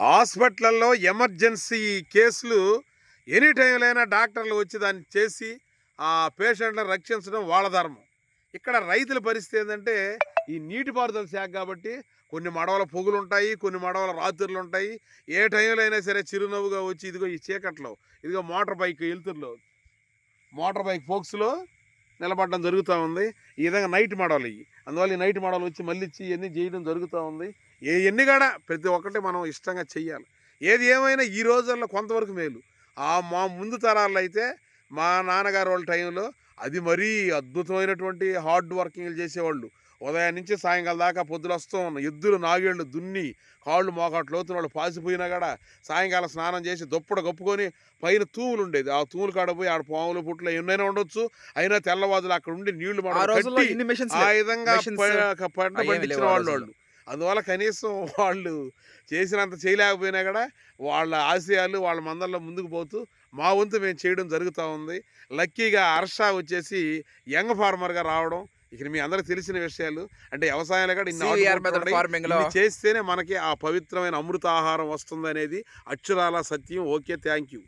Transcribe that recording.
హాస్పిటల్లో ఎమర్జెన్సీ కేసులు ఎనీ టైంలో డాక్టర్లు వచ్చి దాన్ని చేసి ఆ పేషెంట్లను రక్షించడం వాళ్ళ ధర్మం. ఇక్కడ రైతుల పరిస్థితి ఏంటంటే ఈ నీటిపారుదల శాఖ కాబట్టి కొన్ని మడవల పొగులు ఉంటాయి, కొన్ని మడవల రాత్రులు ఉంటాయి. ఏ టైంలో అయినా సరే చిరునవ్వుగా వచ్చి ఇదిగో ఈ చీకట్లో ఇదిగో మోటార్ బైక్ వెళ్తుర్లో మోటార్ బైక్ ఫోక్స్లో నిలబడడం జరుగుతూ ఉంది. ఈ విధంగా నైట్ మడవలు ఇవి. అందువల్ల ఈ నైట్ మడవలు వచ్చి మళ్ళీ ఇచ్చి ఇవన్నీ చేయడం జరుగుతూ ఉంది. ఎన్ని కూడా ప్రతి ఒక్కటి మనం ఇష్టంగా చెయ్యాలి. ఏది ఏమైనా ఈ రోజుల్లో కొంతవరకు మేలు. మా ముందు తరాల్లో అయితే మా నాన్నగారు వాళ్ళ టైంలో అది మరీ అద్భుతమైనటువంటి హార్డ్ వర్కింగ్లు చేసేవాళ్ళు. ఉదయం నుంచి సాయంకాలం దాకా పొద్దులు వస్తూ ఉన్న ఎద్దులు నాగేళ్ళు దున్ని కాళ్ళు మోకాట్లు లోతున్న వాళ్ళు పాసిపోయినా కూడా సాయంకాలం స్నానం చేసి దుప్పడ కప్పుకొని పైన తూములు ఉండేది. ఆ తూములు కాడ పోయి ఆడ పాములు పుట్లు ఎన్నైనా ఉండొచ్చు. అయినా తెల్లవాదులు అక్కడ ఉండి నీళ్లు ఆ విధంగా పంట పండించిన వాళ్ళు. అందువల్ల కనీసం వాళ్ళు చేసినంత చేయలేకపోయినా కూడా వాళ్ళ ఆశయాలు వాళ్ళ మందల్లో ముందుకు పోతూ మా వంతు మేము చేయడం జరుగుతూ ఉంది. లక్కీగా హర్ష వచ్చేసి యంగ్ ఫార్మర్గా రావడం ఇక్కడ మీ అందరికి తెలిసిన విషయాలు. అంటే వ్యవసాయంలో కూడా ఇన్ని చేస్తేనే మనకి ఆ పవిత్రమైన అమృత ఆహారం వస్తుంది అనేది అక్షరాల సత్యం. Okay, thank you.